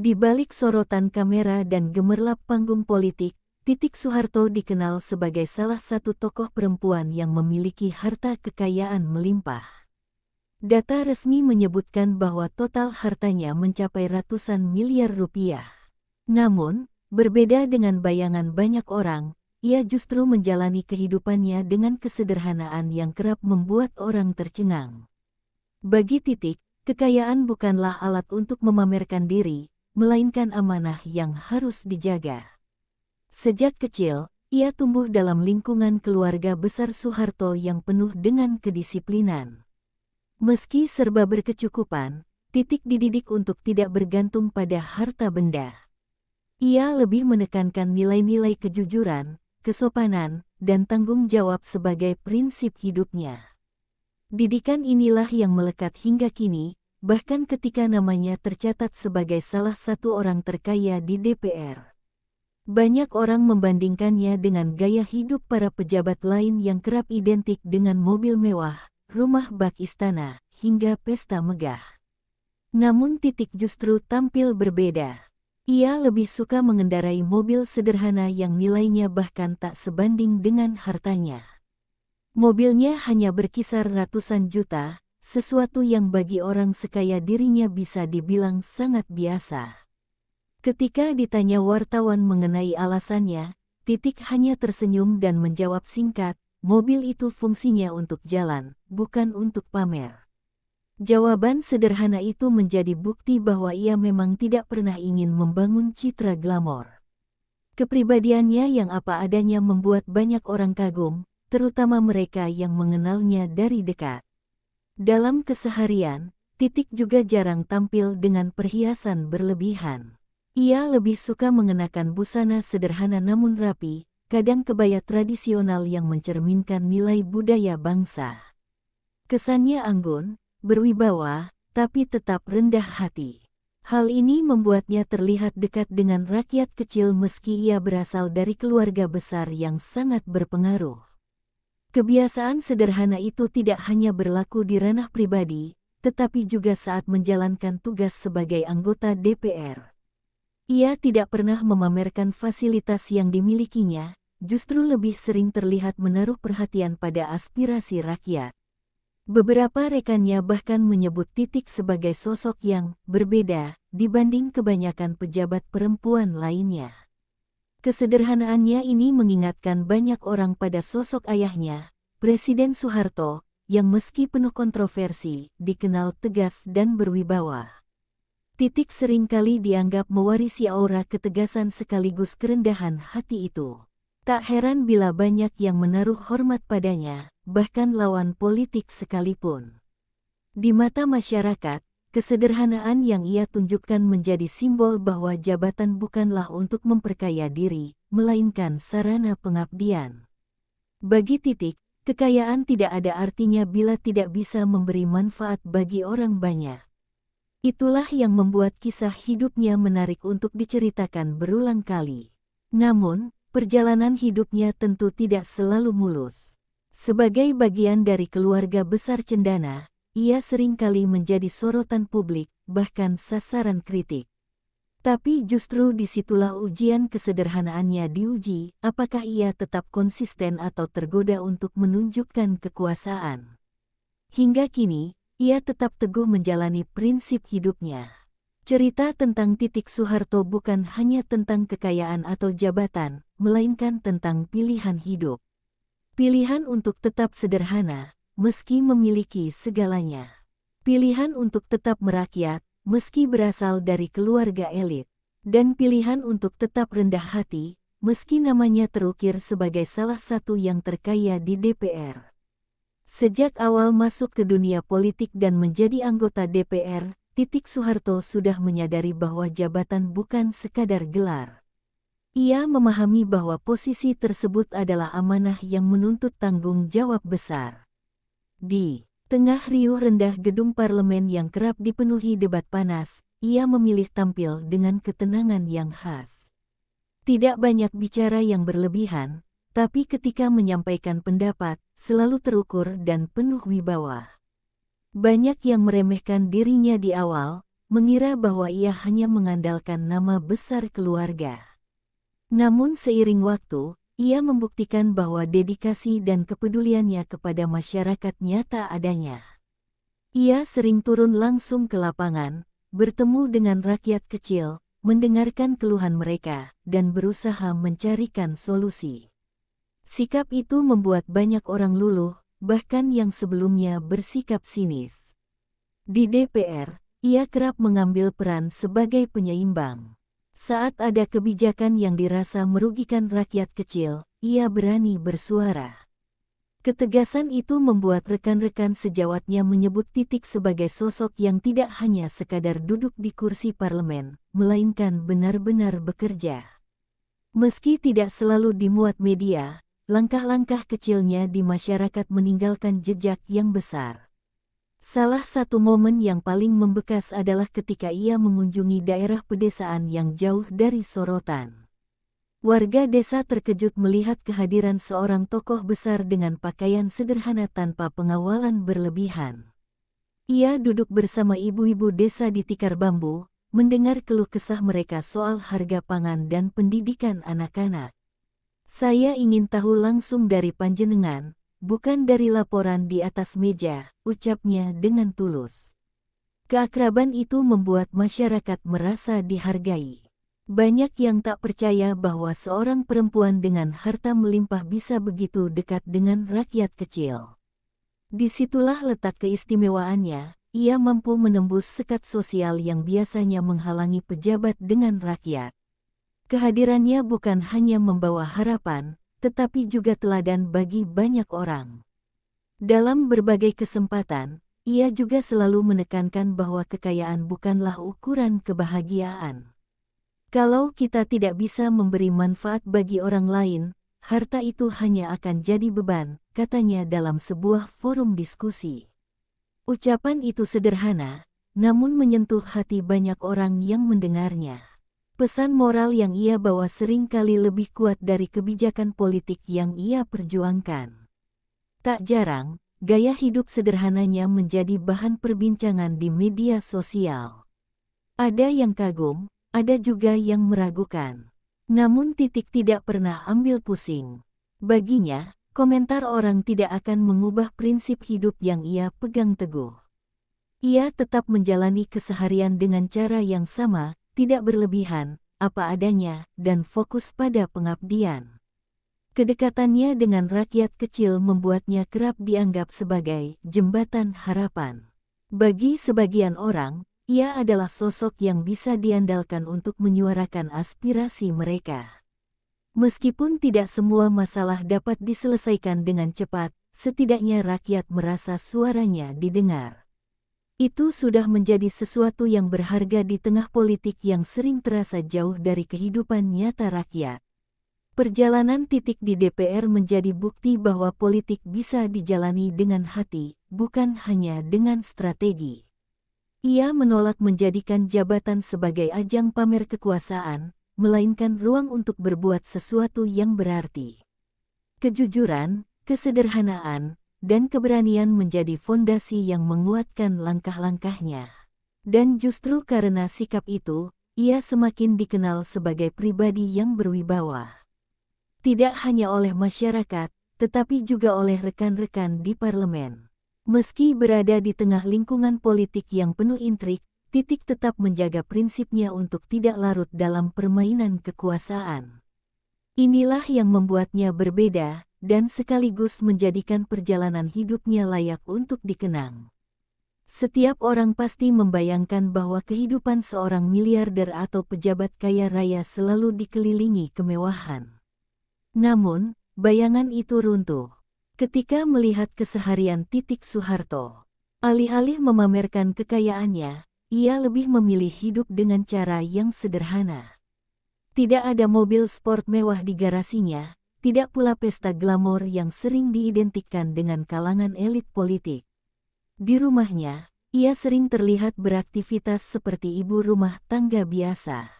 Di balik sorotan kamera dan gemerlap panggung politik, Titik Soeharto dikenal sebagai salah satu tokoh perempuan yang memiliki harta kekayaan melimpah. Data resmi menyebutkan bahwa total hartanya mencapai ratusan miliar rupiah. Namun, berbeda dengan bayangan banyak orang, ia justru menjalani kehidupannya dengan kesederhanaan yang kerap membuat orang tercengang. Bagi Titik, kekayaan bukanlah alat untuk memamerkan diri, melainkan amanah yang harus dijaga. Sejak kecil, ia tumbuh dalam lingkungan keluarga besar Soeharto yang penuh dengan kedisiplinan. Meski serba berkecukupan, Titik dididik untuk tidak bergantung pada harta benda. Ia lebih menekankan nilai-nilai kejujuran, kesopanan, dan tanggung jawab sebagai prinsip hidupnya. Didikan inilah yang melekat hingga kini, bahkan ketika namanya tercatat sebagai salah satu orang terkaya di DPR. Banyak orang membandingkannya dengan gaya hidup para pejabat lain yang kerap identik dengan mobil mewah, rumah bak istana, hingga pesta megah. Namun Titik justru tampil berbeda. Ia lebih suka mengendarai mobil sederhana yang nilainya bahkan tak sebanding dengan hartanya. Mobilnya hanya berkisar ratusan juta, sesuatu yang bagi orang sekaya dirinya bisa dibilang sangat biasa. Ketika ditanya wartawan mengenai alasannya, Titik hanya tersenyum dan menjawab singkat, mobil itu fungsinya untuk jalan, bukan untuk pamer. Jawaban sederhana itu menjadi bukti bahwa ia memang tidak pernah ingin membangun citra glamor. Kepribadiannya yang apa adanya membuat banyak orang kagum, terutama mereka yang mengenalnya dari dekat. Dalam keseharian, Titik juga jarang tampil dengan perhiasan berlebihan. Ia lebih suka mengenakan busana sederhana namun rapi, kadang kebaya tradisional yang mencerminkan nilai budaya bangsa. Kesannya anggun, berwibawa, tapi tetap rendah hati. Hal ini membuatnya terlihat dekat dengan rakyat kecil meski ia berasal dari keluarga besar yang sangat berpengaruh. Kebiasaan sederhana itu tidak hanya berlaku di ranah pribadi, tetapi juga saat menjalankan tugas sebagai anggota DPR. Ia tidak pernah memamerkan fasilitas yang dimilikinya, justru lebih sering terlihat menaruh perhatian pada aspirasi rakyat. Beberapa rekannya bahkan menyebut Titik sebagai sosok yang berbeda dibanding kebanyakan pejabat perempuan lainnya. Kesederhanaannya ini mengingatkan banyak orang pada sosok ayahnya, Presiden Soeharto, yang meski penuh kontroversi, dikenal tegas dan berwibawa. Titik seringkali dianggap mewarisi aura ketegasan sekaligus kerendahan hati itu. Tak heran bila banyak yang menaruh hormat padanya, bahkan lawan politik sekalipun. Di mata masyarakat, kesederhanaan yang ia tunjukkan menjadi simbol bahwa jabatan bukanlah untuk memperkaya diri, melainkan sarana pengabdian. Bagi Titik, kekayaan tidak ada artinya bila tidak bisa memberi manfaat bagi orang banyak. Itulah yang membuat kisah hidupnya menarik untuk diceritakan berulang kali. Namun, perjalanan hidupnya tentu tidak selalu mulus. Sebagai bagian dari keluarga besar cendana, ia seringkali menjadi sorotan publik, bahkan sasaran kritik. Tapi justru disitulah ujian kesederhanaannya diuji, apakah ia tetap konsisten atau tergoda untuk menunjukkan kekuasaan. Hingga kini, ia tetap teguh menjalani prinsip hidupnya. Cerita tentang Titik Soeharto bukan hanya tentang kekayaan atau jabatan, melainkan tentang pilihan hidup. Pilihan untuk tetap sederhana, meski memiliki segalanya. Pilihan untuk tetap merakyat, meski berasal dari keluarga elit. Dan pilihan untuk tetap rendah hati, meski namanya terukir sebagai salah satu yang terkaya di DPR. Sejak awal masuk ke dunia politik dan menjadi anggota DPR, Titik Soeharto sudah menyadari bahwa jabatan bukan sekadar gelar. Ia memahami bahwa posisi tersebut adalah amanah yang menuntut tanggung jawab besar. Di tengah riuh rendah gedung parlemen yang kerap dipenuhi debat panas, ia memilih tampil dengan ketenangan yang khas. Tidak banyak bicara yang berlebihan, tapi ketika menyampaikan pendapat, selalu terukur dan penuh wibawa. Banyak yang meremehkan dirinya di awal, mengira bahwa ia hanya mengandalkan nama besar keluarga. Namun seiring waktu, ia membuktikan bahwa dedikasi dan kepeduliannya kepada masyarakat nyata adanya. Ia sering turun langsung ke lapangan, bertemu dengan rakyat kecil, mendengarkan keluhan mereka, dan berusaha mencarikan solusi. Sikap itu membuat banyak orang luluh, bahkan yang sebelumnya bersikap sinis. Di DPR, ia kerap mengambil peran sebagai penyeimbang. Saat ada kebijakan yang dirasa merugikan rakyat kecil, ia berani bersuara. Ketegasan itu membuat rekan-rekan sejawatnya menyebut Titik sebagai sosok yang tidak hanya sekadar duduk di kursi parlemen, melainkan benar-benar bekerja. Meski tidak selalu dimuat media, langkah-langkah kecilnya di masyarakat meninggalkan jejak yang besar. Salah satu momen yang paling membekas adalah ketika ia mengunjungi daerah pedesaan yang jauh dari sorotan. Warga desa terkejut melihat kehadiran seorang tokoh besar dengan pakaian sederhana tanpa pengawalan berlebihan. Ia duduk bersama ibu-ibu desa di tikar bambu, mendengar keluh kesah mereka soal harga pangan dan pendidikan anak-anak. "Saya ingin tahu langsung dari panjenengan, bukan dari laporan di atas meja," ucapnya dengan tulus. Keakraban itu membuat masyarakat merasa dihargai. Banyak yang tak percaya bahwa seorang perempuan dengan harta melimpah bisa begitu dekat dengan rakyat kecil. Disitulah letak keistimewaannya, ia mampu menembus sekat sosial yang biasanya menghalangi pejabat dengan rakyat. Kehadirannya bukan hanya membawa harapan, tetapi juga teladan bagi banyak orang. Dalam berbagai kesempatan, ia juga selalu menekankan bahwa kekayaan bukanlah ukuran kebahagiaan. Kalau kita tidak bisa memberi manfaat bagi orang lain, harta itu hanya akan jadi beban, katanya dalam sebuah forum diskusi. Ucapan itu sederhana, namun menyentuh hati banyak orang yang mendengarnya. Pesan moral yang ia bawa sering kali lebih kuat dari kebijakan politik yang ia perjuangkan. Tak jarang, gaya hidup sederhananya menjadi bahan perbincangan di media sosial. Ada yang kagum, ada juga yang meragukan. Namun Titik tidak pernah ambil pusing. Baginya, komentar orang tidak akan mengubah prinsip hidup yang ia pegang teguh. Ia tetap menjalani keseharian dengan cara yang sama, tidak berlebihan, apa adanya, dan fokus pada pengabdian. Kedekatannya dengan rakyat kecil membuatnya kerap dianggap sebagai jembatan harapan. Bagi sebagian orang, ia adalah sosok yang bisa diandalkan untuk menyuarakan aspirasi mereka. Meskipun tidak semua masalah dapat diselesaikan dengan cepat, setidaknya rakyat merasa suaranya didengar. Itu sudah menjadi sesuatu yang berharga di tengah politik yang sering terasa jauh dari kehidupan nyata rakyat. Perjalanan Titik di DPR menjadi bukti bahwa politik bisa dijalani dengan hati, bukan hanya dengan strategi. Ia menolak menjadikan jabatan sebagai ajang pamer kekuasaan, melainkan ruang untuk berbuat sesuatu yang berarti. Kejujuran, kesederhanaan, dan keberanian menjadi fondasi yang menguatkan langkah-langkahnya. Dan justru karena sikap itu, ia semakin dikenal sebagai pribadi yang berwibawa. Tidak hanya oleh masyarakat, tetapi juga oleh rekan-rekan di parlemen. Meski berada di tengah lingkungan politik yang penuh intrik, Titik tetap menjaga prinsipnya untuk tidak larut dalam permainan kekuasaan. Inilah yang membuatnya berbeda, dan sekaligus menjadikan perjalanan hidupnya layak untuk dikenang. Setiap orang pasti membayangkan bahwa kehidupan seorang miliarder atau pejabat kaya raya selalu dikelilingi kemewahan. Namun, bayangan itu runtuh ketika melihat keseharian Titik Soeharto. Alih-alih memamerkan kekayaannya, ia lebih memilih hidup dengan cara yang sederhana. Tidak ada mobil sport mewah di garasinya, tidak pula pesta glamor yang sering diidentikan dengan kalangan elit politik. Di rumahnya, ia sering terlihat beraktivitas seperti ibu rumah tangga biasa.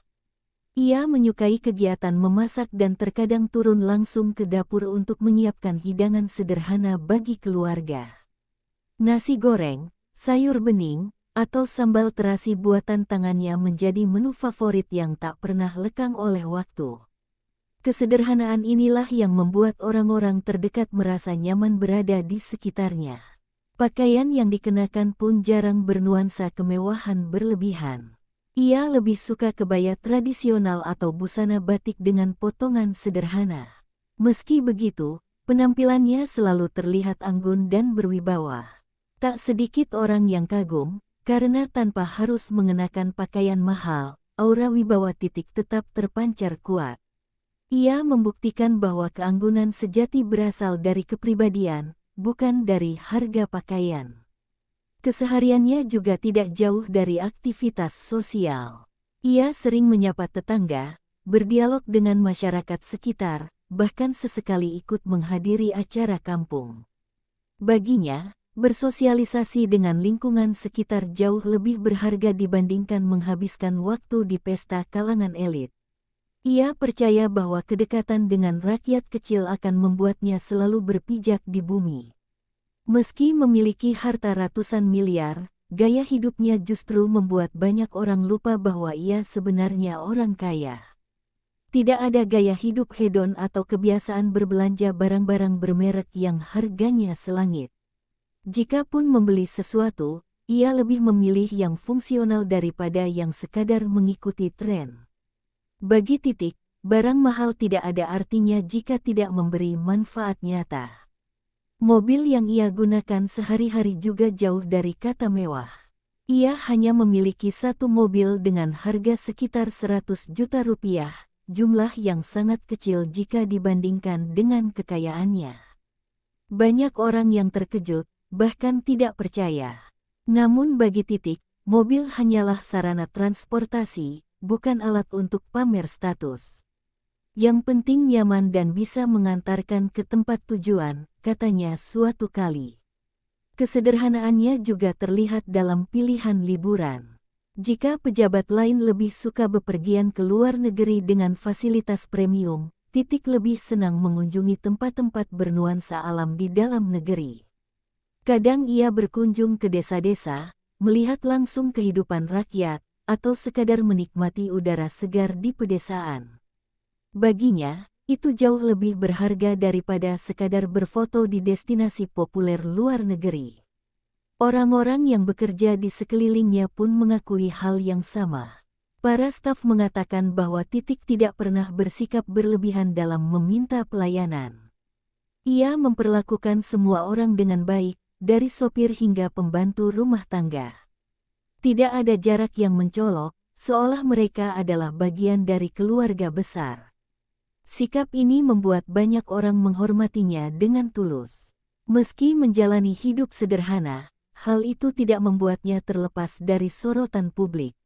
Ia menyukai kegiatan memasak dan terkadang turun langsung ke dapur untuk menyiapkan hidangan sederhana bagi keluarga. Nasi goreng, sayur bening, atau sambal terasi buatan tangannya menjadi menu favorit yang tak pernah lekang oleh waktu. Kesederhanaan inilah yang membuat orang-orang terdekat merasa nyaman berada di sekitarnya. Pakaian yang dikenakan pun jarang bernuansa kemewahan berlebihan. Ia lebih suka kebaya tradisional atau busana batik dengan potongan sederhana. Meski begitu, penampilannya selalu terlihat anggun dan berwibawa. Tak sedikit orang yang kagum, karena tanpa harus mengenakan pakaian mahal, aura wibawa Titik tetap terpancar kuat. Ia membuktikan bahwa keanggunan sejati berasal dari kepribadian, bukan dari harga pakaian. Kesehariannya juga tidak jauh dari aktivitas sosial. Ia sering menyapa tetangga, berdialog dengan masyarakat sekitar, bahkan sesekali ikut menghadiri acara kampung. Baginya, bersosialisasi dengan lingkungan sekitar jauh lebih berharga dibandingkan menghabiskan waktu di pesta kalangan elit. Ia percaya bahwa kedekatan dengan rakyat kecil akan membuatnya selalu berpijak di bumi. Meski memiliki harta ratusan miliar, gaya hidupnya justru membuat banyak orang lupa bahwa ia sebenarnya orang kaya. Tidak ada gaya hidup hedon atau kebiasaan berbelanja barang-barang bermerek yang harganya selangit. Jikapun membeli sesuatu, ia lebih memilih yang fungsional daripada yang sekadar mengikuti tren. Bagi Titik, barang mahal tidak ada artinya jika tidak memberi manfaat nyata. Mobil yang ia gunakan sehari-hari juga jauh dari kata mewah. Ia hanya memiliki satu mobil dengan harga sekitar 100 juta rupiah, jumlah yang sangat kecil jika dibandingkan dengan kekayaannya. Banyak orang yang terkejut, bahkan tidak percaya. Namun bagi Titik, mobil hanyalah sarana transportasi, bukan alat untuk pamer status. Yang penting nyaman dan bisa mengantarkan ke tempat tujuan, katanya suatu kali. Kesederhanaannya juga terlihat dalam pilihan liburan. Jika pejabat lain lebih suka bepergian ke luar negeri dengan fasilitas premium, Titik lebih senang mengunjungi tempat-tempat bernuansa alam di dalam negeri. Kadang ia berkunjung ke desa-desa, melihat langsung kehidupan rakyat, atau sekadar menikmati udara segar di pedesaan. Baginya, itu jauh lebih berharga daripada sekadar berfoto di destinasi populer luar negeri. Orang-orang yang bekerja di sekelilingnya pun mengakui hal yang sama. Para staf mengatakan bahwa Titik tidak pernah bersikap berlebihan dalam meminta pelayanan. Ia memperlakukan semua orang dengan baik, dari sopir hingga pembantu rumah tangga. Tidak ada jarak yang mencolok, seolah mereka adalah bagian dari keluarga besar. Sikap ini membuat banyak orang menghormatinya dengan tulus. Meski menjalani hidup sederhana, hal itu tidak membuatnya terlepas dari sorotan publik.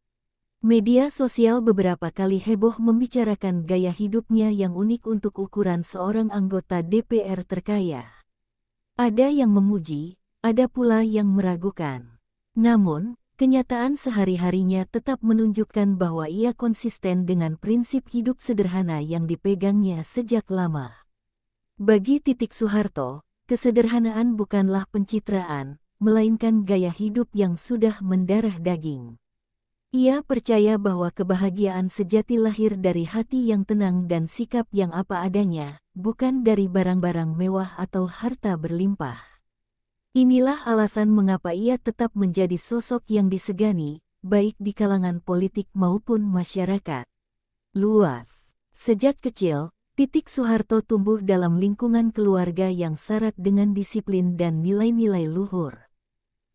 Media sosial beberapa kali heboh membicarakan gaya hidupnya yang unik untuk ukuran seorang anggota DPR terkaya. Ada yang memuji, ada pula yang meragukan. Namun, kenyataan sehari-harinya tetap menunjukkan bahwa ia konsisten dengan prinsip hidup sederhana yang dipegangnya sejak lama. Bagi Titik Soeharto, kesederhanaan bukanlah pencitraan, melainkan gaya hidup yang sudah mendarah daging. Ia percaya bahwa kebahagiaan sejati lahir dari hati yang tenang dan sikap yang apa adanya, bukan dari barang-barang mewah atau harta berlimpah. Inilah alasan mengapa ia tetap menjadi sosok yang disegani, baik di kalangan politik maupun masyarakat luas. Sejak kecil, Titik Soeharto tumbuh dalam lingkungan keluarga yang syarat dengan disiplin dan nilai-nilai luhur.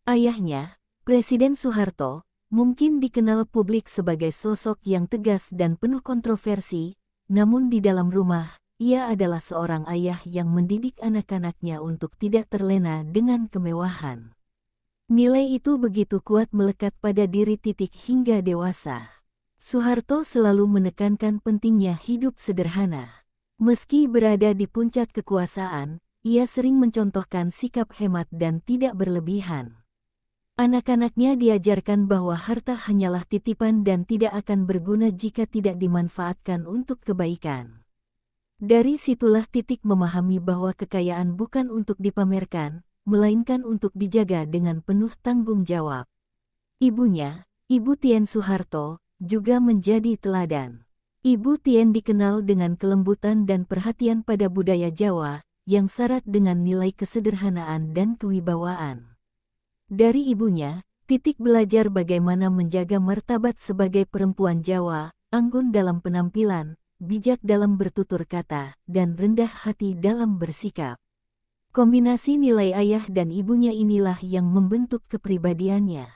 Ayahnya, Presiden Soeharto, mungkin dikenal publik sebagai sosok yang tegas dan penuh kontroversi, namun di dalam rumah, ia adalah seorang ayah yang mendidik anak-anaknya untuk tidak terlena dengan kemewahan. Nilai itu begitu kuat melekat pada diri Titik hingga dewasa. Soeharto selalu menekankan pentingnya hidup sederhana. Meski berada di puncak kekuasaan, ia sering mencontohkan sikap hemat dan tidak berlebihan. Anak-anaknya diajarkan bahwa harta hanyalah titipan dan tidak akan berguna jika tidak dimanfaatkan untuk kebaikan. Dari situlah Titik memahami bahwa kekayaan bukan untuk dipamerkan, melainkan untuk dijaga dengan penuh tanggung jawab. Ibunya, Ibu Tien Soeharto, juga menjadi teladan. Ibu Tien dikenal dengan kelembutan dan perhatian pada budaya Jawa, yang syarat dengan nilai kesederhanaan dan kewibawaan. Dari ibunya, Titik belajar bagaimana menjaga martabat sebagai perempuan Jawa, anggun dalam penampilan, bijak dalam bertutur kata, dan rendah hati dalam bersikap. Kombinasi nilai ayah dan ibunya inilah yang membentuk kepribadiannya.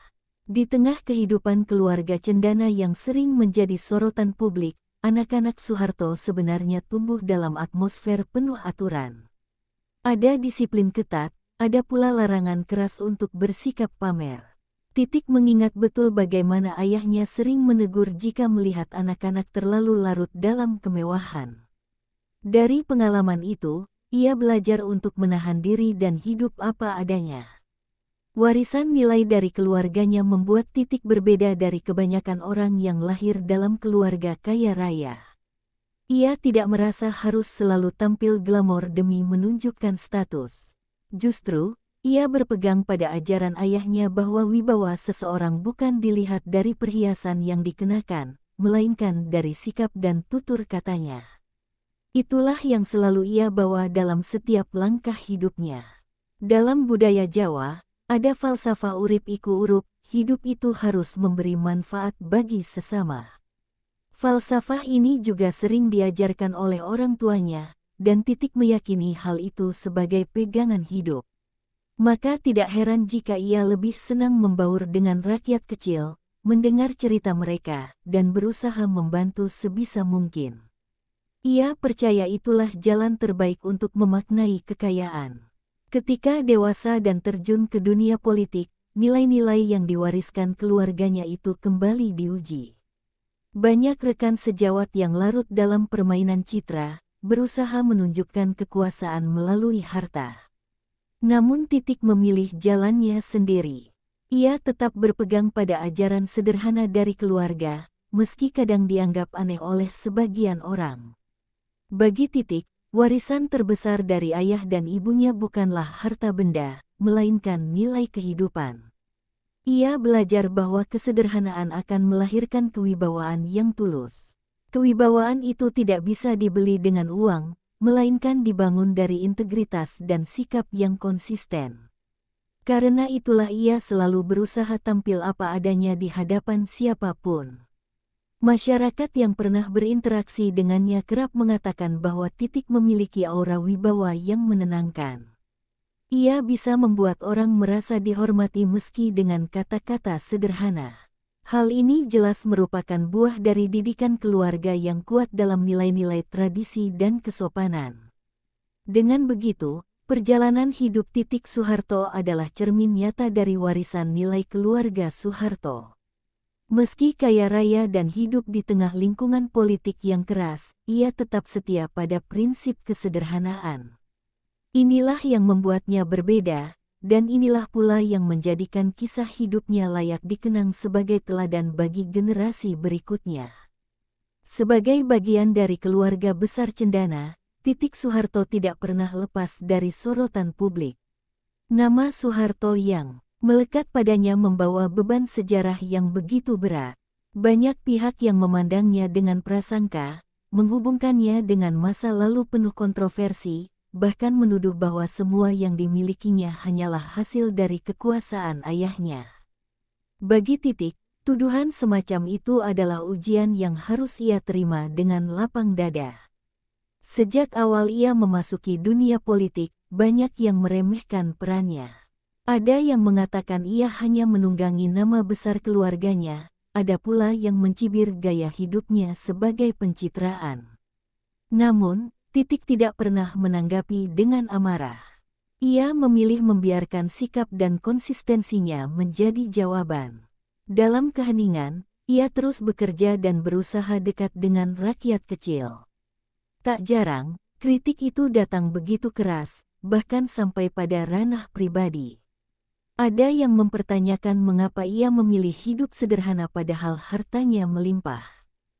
Di tengah kehidupan keluarga cendana yang sering menjadi sorotan publik, anak-anak Soeharto sebenarnya tumbuh dalam atmosfer penuh aturan. Ada disiplin ketat, ada pula larangan keras untuk bersikap pamer. Titik mengingat betul bagaimana ayahnya sering menegur jika melihat anak-anak terlalu larut dalam kemewahan. Dari pengalaman itu, ia belajar untuk menahan diri dan hidup apa adanya. Warisan nilai dari keluarganya membuat Titik berbeda dari kebanyakan orang yang lahir dalam keluarga kaya raya. Ia tidak merasa harus selalu tampil glamor demi menunjukkan status. Justru, ia berpegang pada ajaran ayahnya bahwa wibawa seseorang bukan dilihat dari perhiasan yang dikenakan, melainkan dari sikap dan tutur katanya. Itulah yang selalu ia bawa dalam setiap langkah hidupnya. Dalam budaya Jawa, ada falsafah urip iku urup, hidup itu harus memberi manfaat bagi sesama. Falsafah ini juga sering diajarkan oleh orang tuanya, dan Titik meyakini hal itu sebagai pegangan hidup. Maka tidak heran jika ia lebih senang membaur dengan rakyat kecil, mendengar cerita mereka, dan berusaha membantu sebisa mungkin. Ia percaya itulah jalan terbaik untuk memaknai kekayaan. Ketika dewasa dan terjun ke dunia politik, nilai-nilai yang diwariskan keluarganya itu kembali diuji. Banyak rekan sejawat yang larut dalam permainan citra, berusaha menunjukkan kekuasaan melalui harta. Namun Titik memilih jalannya sendiri. Ia tetap berpegang pada ajaran sederhana dari keluarga, meski kadang dianggap aneh oleh sebagian orang. Bagi Titik, warisan terbesar dari ayah dan ibunya bukanlah harta benda, melainkan nilai kehidupan. Ia belajar bahwa kesederhanaan akan melahirkan kewibawaan yang tulus. Kewibawaan itu tidak bisa dibeli dengan uang, melainkan dibangun dari integritas dan sikap yang konsisten. Karena itulah ia selalu berusaha tampil apa adanya di hadapan siapapun. Masyarakat yang pernah berinteraksi dengannya kerap mengatakan bahwa Titik memiliki aura wibawa yang menenangkan. Ia bisa membuat orang merasa dihormati meski dengan kata-kata sederhana. Hal ini jelas merupakan buah dari didikan keluarga yang kuat dalam nilai-nilai tradisi dan kesopanan. Dengan begitu, perjalanan hidup Titik Soeharto adalah cermin nyata dari warisan nilai keluarga Soeharto. Meski kaya raya dan hidup di tengah lingkungan politik yang keras, ia tetap setia pada prinsip kesederhanaan. Inilah yang membuatnya berbeda, dan inilah pula yang menjadikan kisah hidupnya layak dikenang sebagai teladan bagi generasi berikutnya. Sebagai bagian dari keluarga besar cendana, Titik Soeharto tidak pernah lepas dari sorotan publik. Nama Soeharto yang melekat padanya membawa beban sejarah yang begitu berat. Banyak pihak yang memandangnya dengan prasangka, menghubungkannya dengan masa lalu penuh kontroversi, bahkan menuduh bahwa semua yang dimilikinya hanyalah hasil dari kekuasaan ayahnya. Bagi Titik, tuduhan semacam itu adalah ujian yang harus ia terima dengan lapang dada. Sejak awal ia memasuki dunia politik, banyak yang meremehkan perannya. Ada yang mengatakan ia hanya menunggangi nama besar keluarganya, ada pula yang mencibir gaya hidupnya sebagai pencitraan. Namun, Titik tidak pernah menanggapi dengan amarah. Ia memilih membiarkan sikap dan konsistensinya menjadi jawaban. Dalam keheningan, ia terus bekerja dan berusaha dekat dengan rakyat kecil. Tak jarang, kritik itu datang begitu keras, bahkan sampai pada ranah pribadi. Ada yang mempertanyakan mengapa ia memilih hidup sederhana padahal hartanya melimpah.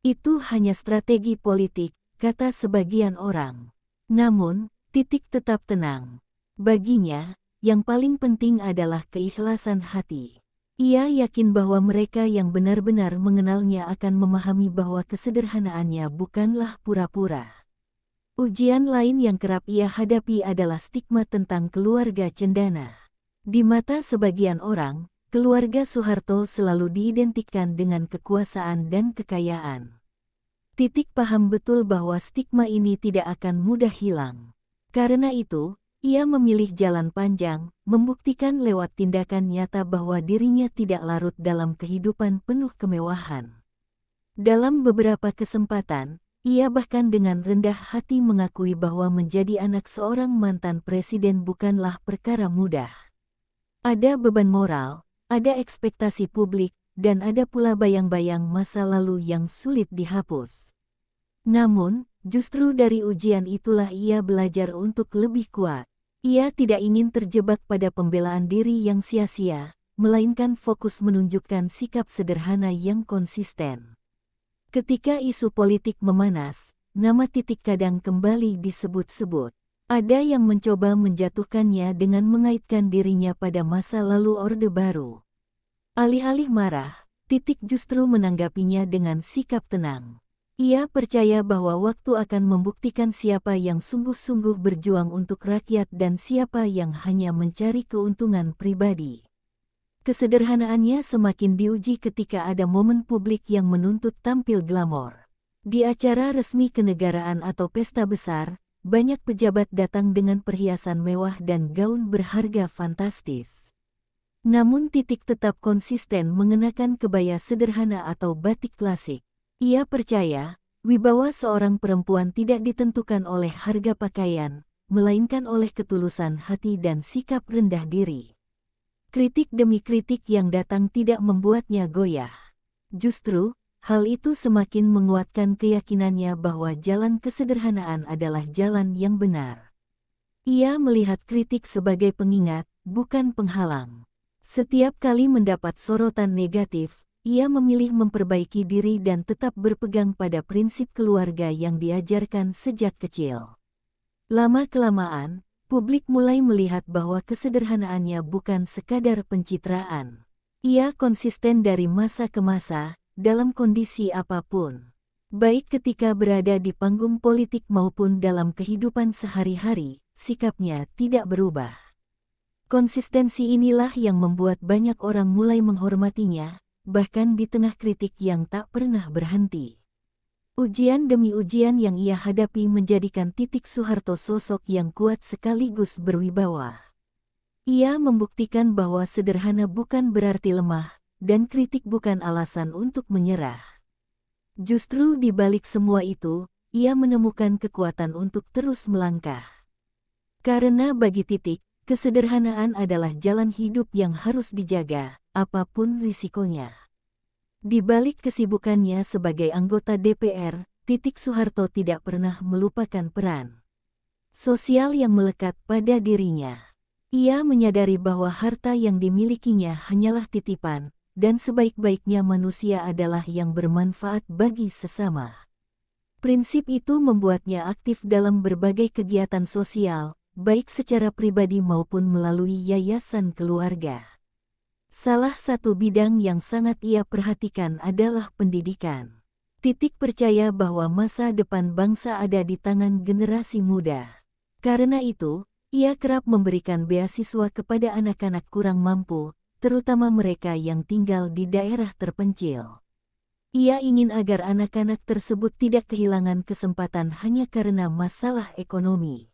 Itu hanya strategi politik, kata sebagian orang. Namun, Titik tetap tenang. Baginya, yang paling penting adalah keikhlasan hati. Ia yakin bahwa mereka yang benar-benar mengenalnya akan memahami bahwa kesederhanaannya bukanlah pura-pura. Ujian lain yang kerap ia hadapi adalah stigma tentang keluarga cendana. Di mata sebagian orang, keluarga Soeharto selalu diidentikan dengan kekuasaan dan kekayaan. Titik paham betul bahwa stigma ini tidak akan mudah hilang. Karena itu, ia memilih jalan panjang, membuktikan lewat tindakan nyata bahwa dirinya tidak larut dalam kehidupan penuh kemewahan. Dalam beberapa kesempatan, ia bahkan dengan rendah hati mengakui bahwa menjadi anak seorang mantan presiden bukanlah perkara mudah. Ada beban moral, ada ekspektasi publik, dan ada pula bayang-bayang masa lalu yang sulit dihapus. Namun, justru dari ujian itulah ia belajar untuk lebih kuat. Ia tidak ingin terjebak pada pembelaan diri yang sia-sia, melainkan fokus menunjukkan sikap sederhana yang konsisten. Ketika isu politik memanas, nama Titik kadang kembali disebut-sebut. Ada yang mencoba menjatuhkannya dengan mengaitkan dirinya pada masa lalu Orde Baru. Alih-alih marah, Titik justru menanggapinya dengan sikap tenang. Ia percaya bahwa waktu akan membuktikan siapa yang sungguh-sungguh berjuang untuk rakyat dan siapa yang hanya mencari keuntungan pribadi. Kesederhanaannya semakin diuji ketika ada momen publik yang menuntut tampil glamor. Di acara resmi kenegaraan atau pesta besar, banyak pejabat datang dengan perhiasan mewah dan gaun berharga fantastis. Namun Titik tetap konsisten mengenakan kebaya sederhana atau batik klasik. Ia percaya, wibawa seorang perempuan tidak ditentukan oleh harga pakaian, melainkan oleh ketulusan hati dan sikap rendah diri. Kritik demi kritik yang datang tidak membuatnya goyah. Justru, hal itu semakin menguatkan keyakinannya bahwa jalan kesederhanaan adalah jalan yang benar. Ia melihat kritik sebagai pengingat, bukan penghalang. Setiap kali mendapat sorotan negatif, ia memilih memperbaiki diri dan tetap berpegang pada prinsip keluarga yang diajarkan sejak kecil. Lama-kelamaan, publik mulai melihat bahwa kesederhanaannya bukan sekadar pencitraan. Ia konsisten dari masa ke masa, dalam kondisi apapun. Baik ketika berada di panggung politik maupun dalam kehidupan sehari-hari, sikapnya tidak berubah. Konsistensi inilah yang membuat banyak orang mulai menghormatinya, bahkan di tengah kritik yang tak pernah berhenti. Ujian demi ujian yang ia hadapi menjadikan Titik Soeharto sosok yang kuat sekaligus berwibawa. Ia membuktikan bahwa sederhana bukan berarti lemah, dan kritik bukan alasan untuk menyerah. Justru di balik semua itu, ia menemukan kekuatan untuk terus melangkah. Karena bagi Titik, kesederhanaan adalah jalan hidup yang harus dijaga, apapun risikonya. Di balik kesibukannya sebagai anggota DPR, Titik Soeharto tidak pernah melupakan peran sosial yang melekat pada dirinya. Ia menyadari bahwa harta yang dimilikinya hanyalah titipan, dan sebaik-baiknya manusia adalah yang bermanfaat bagi sesama. Prinsip itu membuatnya aktif dalam berbagai kegiatan sosial, baik secara pribadi maupun melalui yayasan keluarga. Salah satu bidang yang sangat ia perhatikan adalah pendidikan. Titik percaya bahwa masa depan bangsa ada di tangan generasi muda. Karena itu, ia kerap memberikan beasiswa kepada anak-anak kurang mampu, terutama mereka yang tinggal di daerah terpencil. Ia ingin agar anak-anak tersebut tidak kehilangan kesempatan hanya karena masalah ekonomi.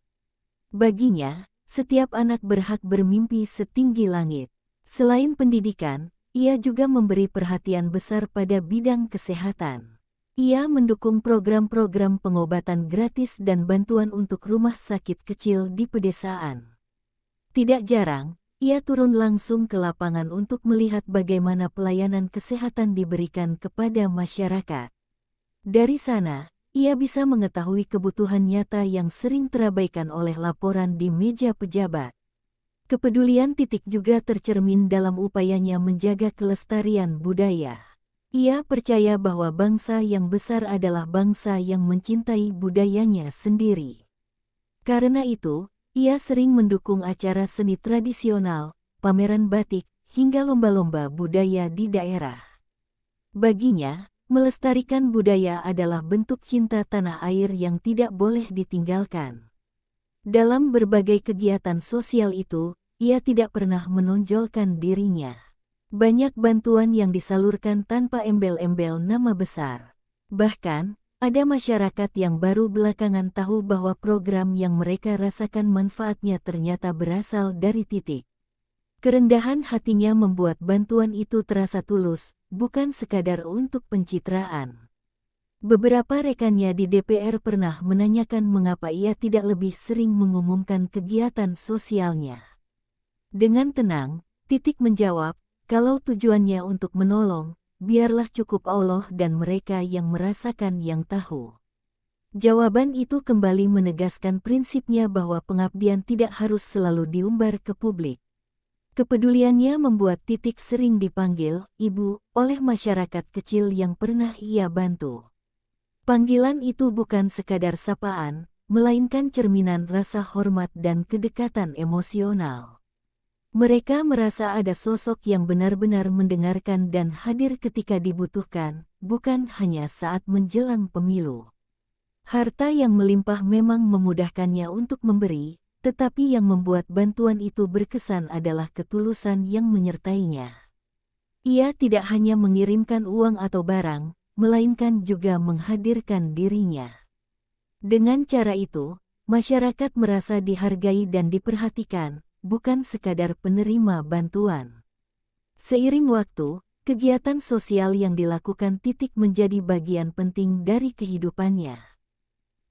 Baginya, setiap anak berhak bermimpi setinggi langit. Selain pendidikan, ia juga memberi perhatian besar pada bidang kesehatan. Ia mendukung program-program pengobatan gratis dan bantuan untuk rumah sakit kecil di pedesaan. Tidak jarang, ia turun langsung ke lapangan untuk melihat bagaimana pelayanan kesehatan diberikan kepada masyarakat. Dari sana, ia bisa mengetahui kebutuhan nyata yang sering terabaikan oleh laporan di meja pejabat. Kepedulian Titik juga tercermin dalam upayanya menjaga kelestarian budaya. Ia percaya bahwa bangsa yang besar adalah bangsa yang mencintai budayanya sendiri. Karena itu, ia sering mendukung acara seni tradisional, pameran batik, hingga lomba-lomba budaya di daerah. Baginya, melestarikan budaya adalah bentuk cinta tanah air yang tidak boleh ditinggalkan. Dalam berbagai kegiatan sosial itu, ia tidak pernah menonjolkan dirinya. Banyak bantuan yang disalurkan tanpa embel-embel nama besar. Bahkan, ada masyarakat yang baru belakangan tahu bahwa program yang mereka rasakan manfaatnya ternyata berasal dari Titik. Kerendahan hatinya membuat bantuan itu terasa tulus, bukan sekadar untuk pencitraan. Beberapa rekannya di DPR pernah menanyakan mengapa ia tidak lebih sering mengumumkan kegiatan sosialnya. Dengan tenang, Titik menjawab, kalau tujuannya untuk menolong, biarlah cukup Allah dan mereka yang merasakan yang tahu. Jawaban itu kembali menegaskan prinsipnya bahwa pengabdian tidak harus selalu diumbar ke publik. Kepeduliannya membuat Titik sering dipanggil Ibu oleh masyarakat kecil yang pernah ia bantu. Panggilan itu bukan sekadar sapaan, melainkan cerminan rasa hormat dan kedekatan emosional. Mereka merasa ada sosok yang benar-benar mendengarkan dan hadir ketika dibutuhkan, bukan hanya saat menjelang pemilu. Harta yang melimpah memang memudahkannya untuk memberi, tetapi yang membuat bantuan itu berkesan adalah ketulusan yang menyertainya. Ia tidak hanya mengirimkan uang atau barang, melainkan juga menghadirkan dirinya. Dengan cara itu, masyarakat merasa dihargai dan diperhatikan, bukan sekadar penerima bantuan. Seiring waktu, kegiatan sosial yang dilakukan Titik menjadi bagian penting dari kehidupannya.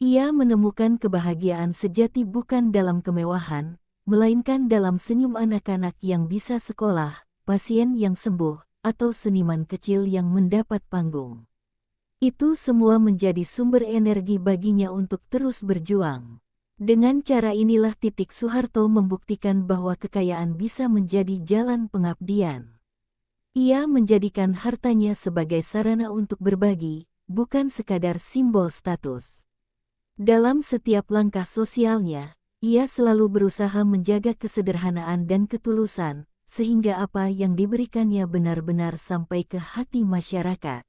Ia menemukan kebahagiaan sejati bukan dalam kemewahan, melainkan dalam senyum anak-anak yang bisa sekolah, pasien yang sembuh, atau seniman kecil yang mendapat panggung. Itu semua menjadi sumber energi baginya untuk terus berjuang. Dengan cara inilah Titik Soeharto membuktikan bahwa kekayaan bisa menjadi jalan pengabdian. Ia menjadikan hartanya sebagai sarana untuk berbagi, bukan sekadar simbol status. Dalam setiap langkah sosialnya, ia selalu berusaha menjaga kesederhanaan dan ketulusan, sehingga apa yang diberikannya benar-benar sampai ke hati masyarakat.